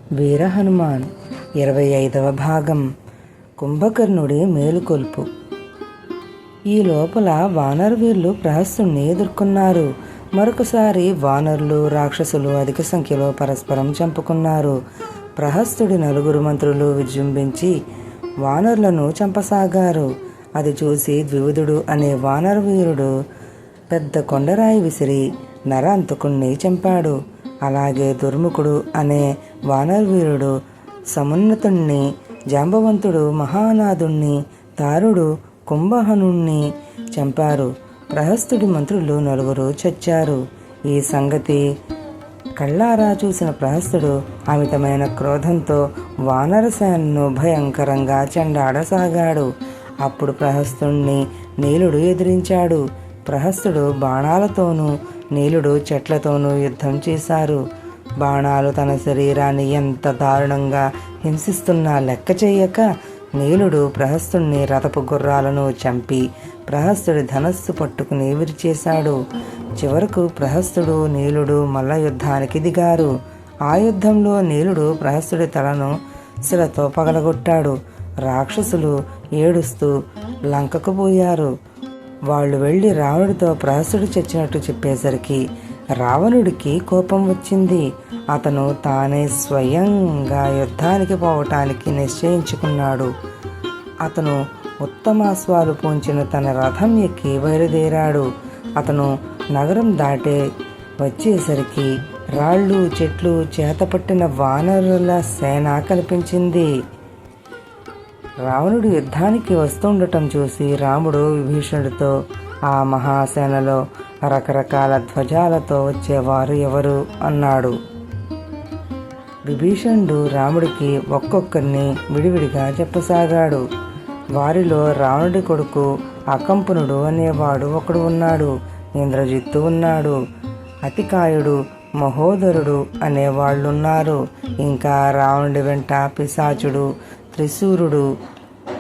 వీర హనుమాన్ 25వ భాగం. కుంభకర్ణుడి మేలుకొల్పు. ఈ లోపల వానరవీరులు ప్రహస్తుణ్ణి ఎదుర్కొన్నారు. మరొకసారి వానరులు రాక్షసులు అధిక సంఖ్యలో పరస్పరం చంపుకున్నారు. ప్రహస్తుడి 4 మంత్రులు విజృంభించి వానరులను చంపసాగారు. అది చూసి ద్వివిధుడు అనే వానరవీరుడు పెద్ద కొండరాయి విసిరి నరాంతకుణ్ణి చంపాడు. అలాగే దుర్ముఖుడు అనే వానరవీరుడు సమున్నతుణ్ణి, జాంబవంతుడు మహానాదుణ్ణి, తారుడు కుంభహనుణ్ణి చంపారు. ప్రహస్తుడి మంత్రులు 4 చచ్చారు. ఈ సంగతి కళ్ళారా చూసిన ప్రహస్తుడు అమితమైన క్రోధంతో వానరసేనను భయంకరంగా చెండాడసాగాడు. అప్పుడు ప్రహస్తుణ్ణి నీలుడు ఎదిరించాడు. ప్రహస్తుడు బాణాలతోనూ, నీలుడు చెట్లతోనూ యుద్ధం చేశారు. బాణాలు తన శరీరాన్ని ఎంత దారుణంగా హింసిస్తున్నా లెక్క చేయక నీలుడు ప్రహస్తుణ్ణి రథపు గుర్రాలను చంపి ప్రహస్తుడి ధనస్సు పట్టుకుని విరిచేశాడు. చివరకు ప్రహస్తుడు నీలుడు మల్ల యుద్ధానికి దిగారు. ఆ యుద్ధంలో నీలుడు ప్రహస్తుడి తలను శిలతో పగలగొట్టాడు. రాక్షసులు ఏడుస్తూ లంకకు పోయారు. వాళ్ళు వెళ్ళి రావణుడితో ప్రహస్తుడు చచ్చినట్టు చెప్పేసరికి రావణుడికి కోపం వచ్చింది. అతను తానే స్వయంగా యుద్ధానికి పోవటానికి నిశ్చయించుకున్నాడు. అతను ఉత్తమాశ్వాలు పూంచిన తన రథం ఎక్కి బయలుదేరాడు. అతను నగరం దాటే వచ్చేసరికి రాళ్ళు, చెట్లు, చేతపట్టిన వానరుల సేన కనిపించింది. రావణుడు యుద్ధానికి వస్తుండటం చూసి రాముడు విభీషణుడితో, ఆ మహాసేనలో రకరకాల ధ్వజాలతో వచ్చేవారు ఎవరు అన్నాడు. విభీషణుడు రాముడికి ఒక్కొక్కరిని విడివిడిగా చెప్పసాగాడు. వారిలో రావణుడి కొడుకు అకంపనుడు అనేవాడు ఒకడు ఉన్నాడు. ఇంద్రజిత్తు ఉన్నాడు. అతికాయుడు, మహోదరుడు అనేవాళ్ళున్నారు. ఇంకా రావణుడి వెంట పిశాచుడు, త్రిశూరుడు,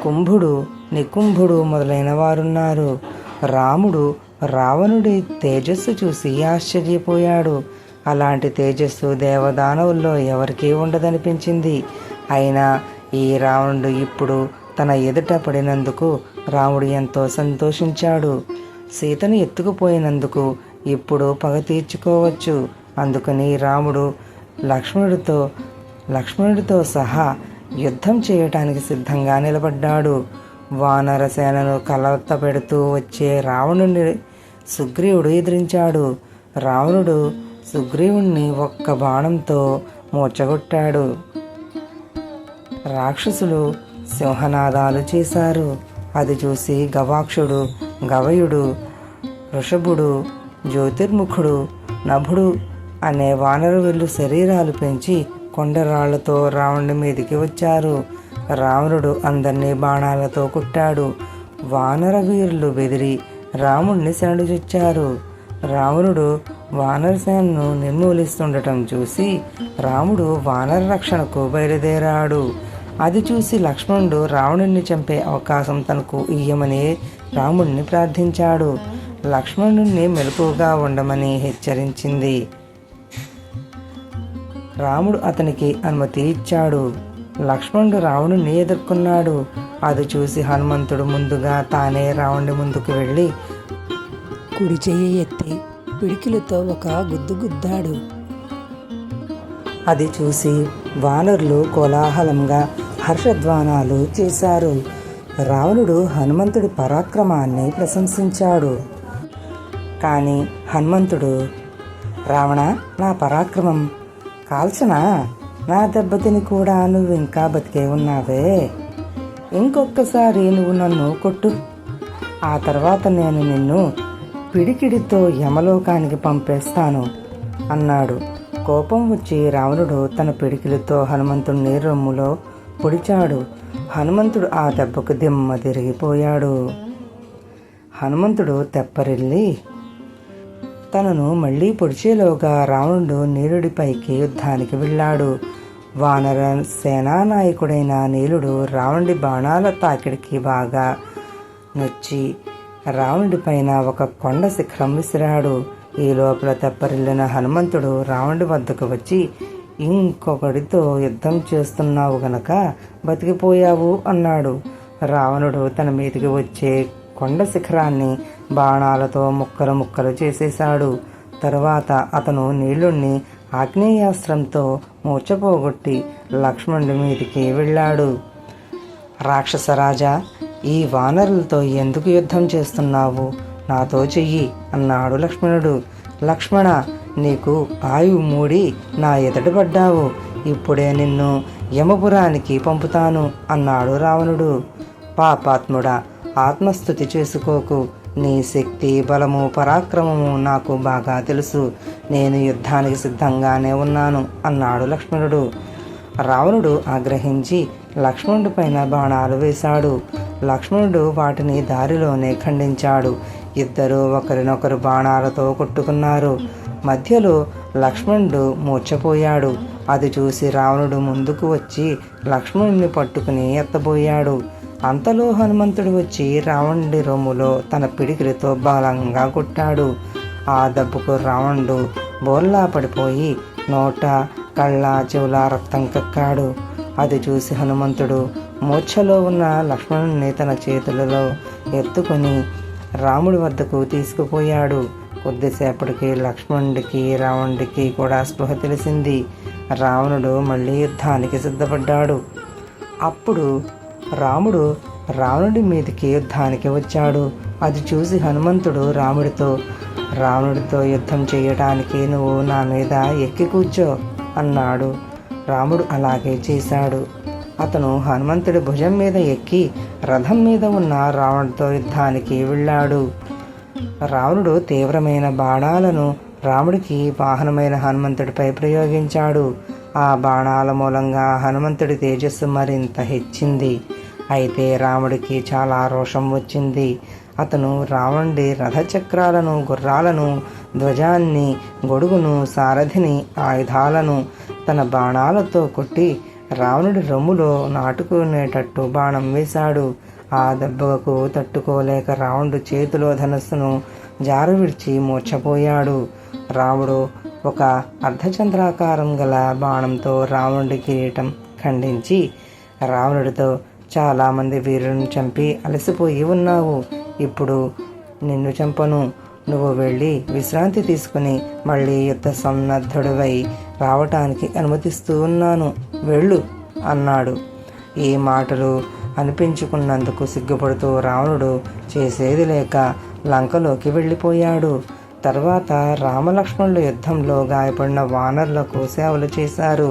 కుంభుడు, నికుంభుడు మొదలైన వారున్నారు. రాముడు రావణుడి తేజస్సు చూసి ఆశ్చర్యపోయాడు. అలాంటి తేజస్సు దేవదానవుల్లో ఎవరికీ ఉండదనిపించింది. అయినా ఈ రావణుడు ఇప్పుడు తన ఎదుట పడినందుకు రాముడు ఎంతో సంతోషించాడు. సీతను ఎత్తుకుపోయినందుకు ఇప్పుడు పగ తీర్చుకోవచ్చు. అందుకని రాముడు లక్ష్మణుడితో సహా యుద్ధం చేయటానికి సిద్ధంగా నిలబడ్డాడు. వానర సేనను కలవత్త పెడుతూ వచ్చే రావణుని సుగ్రీవుడు ఎదిరించాడు. రావణుడు సుగ్రీవుణ్ణి ఒక్క బాణంతో మూర్చగొట్టాడు. రాక్షసులు సింహనాదాలు చేశారు. అది చూసి గవాక్షుడు, గవయుడు, వృషభుడు, జ్యోతిర్ముఖుడు, నభుడు అనే వానరవీరులు శరీరాలు పెంచి కొండరాళ్లతో రావణుడి మీదికి వచ్చారు. రావణుడు అందరినీ బాణాలతో కుట్టాడు. వానరవీరులు బెదిరి రాముడిని శరణుజొచ్చారు. రావణుడు వానరసేనను నిర్మూలిస్తుండటం చూసి రాముడు వానర రక్షణకు బయలుదేరాడు. అది చూసి లక్ష్మణుడు రావణుడిని చంపే అవకాశం తనకు ఇయ్యమని రాముడిని ప్రార్థించాడు. లక్ష్మణుడిని మెలకువగా ఉండమని హెచ్చరించింది. రాముడు అతనికి అనుమతి ఇచ్చాడు. లక్ష్మణుడు రావణుడిని ఎదుర్కొన్నాడు. అది చూసి హనుమంతుడు ముందుగా తానే రావణుడి ముందుకు వెళ్ళి కుడి చెయ్యి ఎత్తి పిడికిలతో ఒక గుద్దు గుద్దాడు. అది చూసి వానరులు కోలాహలంగా హర్షధ్వానాలు చేశారు. రావణుడు హనుమంతుడి పరాక్రమాన్ని ప్రశంసించాడు. కానీ హనుమంతుడు, రావణ, నా పరాక్రమం కాల్చనా? నా దెబ్బతిని కూడా నువ్వు ఇంకా బతికే ఉన్నావే. ఇంకొకసారి నువ్వు నన్ను కొట్టు. ఆ తర్వాత నేను నిన్ను పిడికిడితో యమలోకానికి పంపేస్తాను అన్నాడు. కోపం వచ్చి రావణుడు తన పిడికిలితో హనుమంతుడిని రొమ్ములో పొడిచాడు. హనుమంతుడు ఆ దెబ్బకు దిమ్మ తిరిగిపోయాడు. హనుమంతుడు తెప్పరిల్లి తనను మళ్లీ పొడిచేలోగా రావణుడు నీలుడిపైకి యుద్ధానికి వెళ్ళాడు. వానర సేనానాయకుడైన నీలుడు రావణుడి బాణాల తాకిడికి బాగా నొచ్చి రావణుడి పైన ఒక కొండ శిఖరం విసిరాడు. ఈ లోపల తెప్పరిల్లిన హనుమంతుడు రావణుడి వద్దకు వచ్చి ఇంకొకడితో యుద్ధం చేస్తున్నావు గనక బతికిపోయావు అన్నాడు. రావణుడు తన మీదికి వచ్చే కొండ శిఖరాన్ని బాణాలతో ముక్కలు ముక్కలు చేసేశాడు. తరువాత అతను నీళ్లుణ్ణి ఆగ్నేయాస్త్రంతో మూర్చపోగొట్టి లక్ష్మణుడి మీదికి వెళ్ళాడు. రాక్షసరాజా, ఈ వానరులతో ఎందుకు యుద్ధం చేస్తున్నావు? నాతో చెయ్యి అన్నాడు లక్ష్మణుడు. లక్ష్మణ, నీకు ఆయువు మూడి నా ఎదుట పడ్డావు. ఇప్పుడే నిన్ను యమపురానికి పంపుతాను అన్నాడు రావణుడు. పాపాత్ముడా, ఆత్మస్థుతి చేసుకోకు. నీ శక్తి, బలము, పరాక్రమము నాకు బాగా తెలుసు. నేను యుద్ధానికి సిద్ధంగానే ఉన్నాను అన్నాడు లక్ష్మణుడు. రావణుడు ఆగ్రహించి లక్ష్మణుడి పైన బాణాలు వేశాడు. లక్ష్మణుడు వాటిని దారిలోనే ఖండించాడు. ఇద్దరూ ఒకరినొకరు బాణాలతో కొట్టుకున్నారు. మధ్యలో లక్ష్మణుడు మూర్ఛపోయాడు. అది చూసి రావణుడు ముందుకు వచ్చి లక్ష్మణుడిని పట్టుకుని ఎత్తబోయాడు. అంతలో హనుమంతుడు వచ్చి రావణుడి రొమ్ములో తన పిడికిలితో బలంగా కొట్టాడు. ఆ దెబ్బకు రావణుడు బోర్లా పడిపోయి నోట, కళ్ళ, చెవుల రక్తం కక్కాడు. అది చూసి హనుమంతుడు మూర్ఛలో ఉన్న లక్ష్మణుడిని తన చేతులలో ఎత్తుకొని రాముడి వద్దకు తీసుకుపోయాడు. కొద్దిసేపటికి లక్ష్మణుడికి, రావణుడికి కూడా స్పృహ తెలిసింది. రావణుడు మళ్ళీ యుద్ధానికి సిద్ధపడ్డాడు. అప్పుడు రాముడు రావణుడి మీదకి యుద్ధానికి వచ్చాడు. అది చూసి హనుమంతుడు రావణుడితో యుద్ధం చేయటానికి నువ్వు నా మీద ఎక్కి కూర్చో అన్నాడు. రాముడు అలాగే చేశాడు. అతను హనుమంతుడి భుజం మీద ఎక్కి రథం మీద ఉన్న రావణుడితో యుద్ధానికి వెళ్ళాడు. రావణుడు తీవ్రమైన బాణాలను రాముడికి వాహనమైన హనుమంతుడిపై ప్రయోగించాడు. ఆ బాణాల మూలంగా హనుమంతుడి తేజస్సు మరింత హెచ్చింది. అయితే రాముడికి చాలా రోషం వచ్చింది. అతను రావణుడి రథచక్రాలను, గుర్రాలను, ధ్వజాన్ని, గొడుగును, సారథిని, ఆయుధాలను తన బాణాలతో కొట్టి రావణుడి రొమ్ములో నాటుకునేటట్టు బాణం వేశాడు. ఆ దెబ్బకు తట్టుకోలేక రావణుడు చేతిలో ధనస్సును జారవిడిచి మూర్ఛపోయాడు. రాముడు ఒక అర్ధచంద్రాకారం గల బాణంతో రావణుడి కిరీటం ఖండించి రావణుడితో, చాలామంది వీరులను చంపి అలసిపోయి ఉన్నావు. ఇప్పుడు నిన్ను చంపను. నువ్వు వెళ్ళి విశ్రాంతి తీసుకుని మళ్ళీ యుద్ధ సన్నద్ధుడివై రావటానికి అనుమతిస్తూ ఉన్నాను. వెళ్ళు అన్నాడు. ఈ మాటలు అనిపించుకున్నందుకు సిగ్గుపడుతూ రావణుడు చేసేది లేక లంకలోకి వెళ్ళిపోయాడు. తర్వాత రామలక్ష్మణుల యుద్ధంలో గాయపడిన వానరులకు సేవలు చేశారు.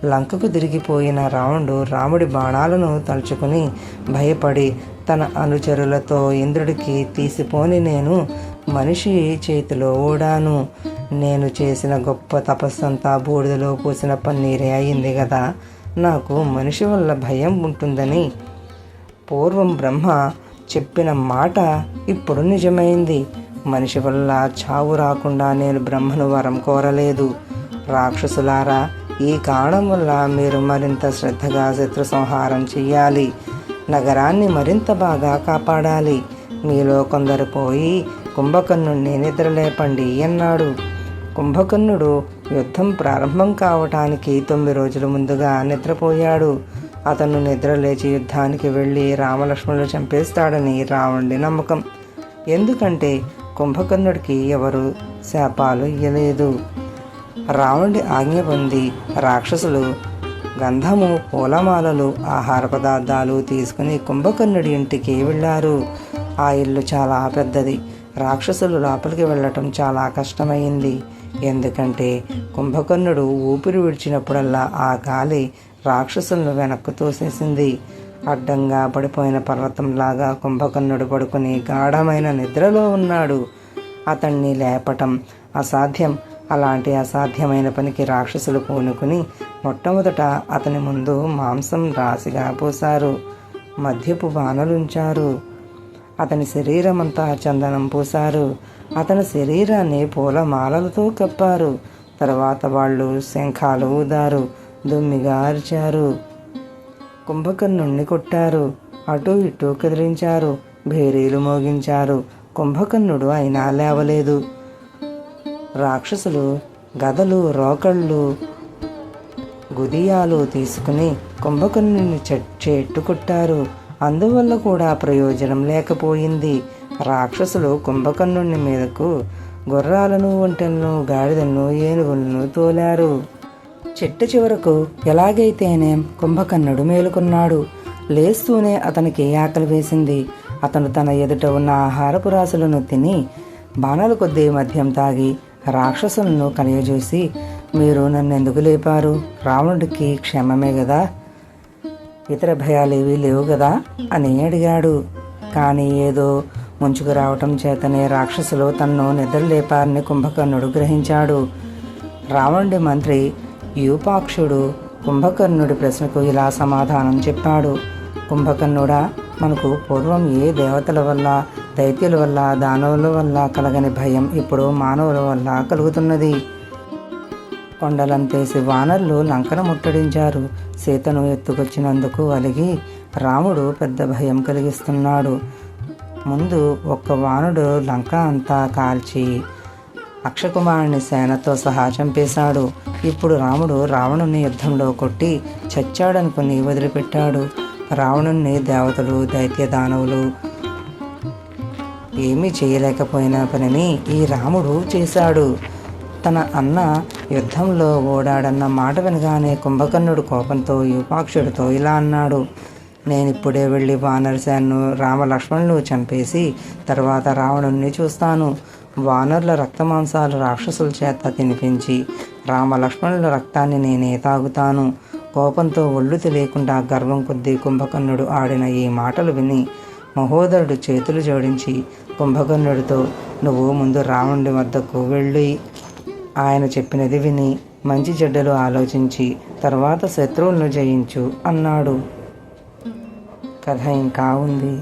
లంకకు తిరిగిపోయిన రావణుడు రాముడి బాణాలను తలుచుకుని భయపడి తన అనుచరులతో ఇంద్రుడికి, తీసిపోని నేను మనిషి చేతిలో ఓడాను. నేను చేసిన గొప్ప తపస్సంతా బూడిదలో పోసిన పన్నీరే అయింది కదా. నాకు మనిషి వల్ల భయం ఉంటుందని పూర్వం బ్రహ్మ చెప్పిన మాట ఇప్పుడు నిజమైంది. మనిషి వల్ల చావు రాకుండా నేను బ్రహ్మను వరం కోరలేదు. రాక్షసులారా, ఈ కారణం వల్ల మీరు మరింత శ్రద్ధగా శత్రు సంహారం చెయ్యాలి. నగరాన్ని మరింత బాగా కాపాడాలి. మీలో కొందరు పోయి కుంభకర్ణుడిని నిద్రలేపండి అన్నాడు. కుంభకర్ణుడు యుద్ధం ప్రారంభం కావటానికి 9 రోజుల ముందుగా నిద్రపోయాడు. అతను నిద్రలేచి యుద్ధానికి వెళ్ళి రామలక్ష్మణులు చంపేస్తాడని రావణుడి నమ్మకం. ఎందుకంటే కుంభకర్ణుడికి ఎవరు శాపాలు ఇయ్యలేదు. రావణుడి ఆజ్ఞ పొంది రాక్షసులు గంధము, పూలమాలలు, ఆహార పదార్థాలు తీసుకుని కుంభకర్ణుడి ఇంటికి వెళ్ళారు. ఆ ఇల్లు చాలా పెద్దది. రాక్షసులు లోపలికి వెళ్ళటం చాలా కష్టమైంది. ఎందుకంటే కుంభకర్ణుడు ఊపిరి విడిచినప్పుడల్లా ఆ గాలి రాక్షసులను వెనక్కు తోసేసింది. అడ్డంగా పడిపోయిన పర్వతంలాగా కుంభకర్ణుడు పడుకుని గాఢమైన నిద్రలో ఉన్నాడు. అతన్ని లేపటం అసాధ్యం. అలాంటి అసాధ్యమైన పనికి రాక్షసులు పూనుకుని మొట్టమొదట అతని ముందు మాంసం రాశిగా పోశారు. మద్యపు బాణలుంచారు. అతని శరీరమంతా చందనం పూశారు. అతని శరీరాన్ని పూలమాలలతో కప్పారు. తర్వాత వాళ్ళు శంఖాలు ఊదారు, దుమ్మిగా అరిచారు. కుంభకర్ణుణ్ణి కొట్టారు. అటూ ఇటూ కదిలించారు. భేరీలు మోగించారు. కుంభకర్ణుడు అయినా లేవలేదు. రాక్షసులు గదలు, రోకళ్ళు గుదియాలు తీసుకుని కుంభకర్ణుని చెట్టుకొట్టారు. అందువల్ల కూడా ప్రయోజనం లేకపోయింది. రాక్షసులు కుంభకర్ణుని మీదకు గుర్రాలను, ఒంటెలను, గాడిదలను, ఏనుగులను తోలారు. చెట్టు చివరకు ఎలాగైతేనేం కుంభకర్ణుడు మేలుకున్నాడు. లేస్తూనే అతనికి ఆకలి వేసింది. అతను తన ఎదుట ఉన్న ఆహారపు రాశులను తిని బాణాల కొద్దీ మద్యం తాగి రాక్షసులను కలయజూసి, మీరు నన్నెందుకు లేపారు? రావణుడికి క్షేమమే కదా, ఇతర భయాలేవీ లేవు కదా అని అడిగాడు. కానీ ఏదో ముంచుకు రావటం చేతనే రాక్షసులు తన్ను నిద్రలేపారని కుంభకర్ణుడు గ్రహించాడు. రావణుడి మంత్రి యూపాక్షుడు కుంభకర్ణుడి ప్రశ్నకు ఇలా సమాధానం చెప్పాడు. కుంభకర్ణుడా, మనకు పూర్వం ఏ దేవతల వల్ల, దైత్యుల వల్ల, దానవుల వల్ల కలగని భయం ఇప్పుడు మానవుల వల్ల కలుగుతున్నది. కొండలంతేసి వానరులు లంకను ముట్టడించారు. సీతను ఎత్తుకొచ్చినందుకు అలిగి రాముడు పెద్ద భయం కలిగిస్తున్నాడు. ముందు ఒక్క వానుడు లంక అంతా కాల్చి అక్షకుమారుని సేనతో సహా చంపేశాడు. ఇప్పుడు రాముడు రావణుని యుద్ధంలో కొట్టి చచ్చాడనుకుని వదిలిపెట్టాడు. రావణుణ్ణి దేవతలు, దైత్య దానవులు ఏమీ చేయలేకపోయిన పనిని ఈ రాముడు చేశాడు. తన అన్న యుద్ధంలో ఓడాడన్న మాట వినగానే కుంభకర్ణుడు కోపంతో యూపాక్షుడితో ఇలా అన్నాడు. నేనిప్పుడే వెళ్ళి వానరసేనను, రామలక్ష్మణులు చంపేసి తర్వాత రావణుణ్ణి చూస్తాను. వానరుల రక్తమాంసాలు రాక్షసుల చేత తినిపించి రామలక్ష్మణుల రక్తాన్ని నేనే తాగుతాను. కోపంతో ఒళ్ళు తెలియకుండా గర్వం కొద్దీ కుంభకర్ణుడు ఆడిన ఈ మాటలు విని మహోదరుడు చేతులు జోడించి కుంభకర్ణుడితో, నువ్వు ముందు రావణుడి వద్దకు వెళ్ళి ఆయన చెప్పినది విని మంచి చెడ్డలు ఆలోచించి తర్వాత శత్రువులను జయించు అన్నాడు. కథ ఇంకా ఉంది.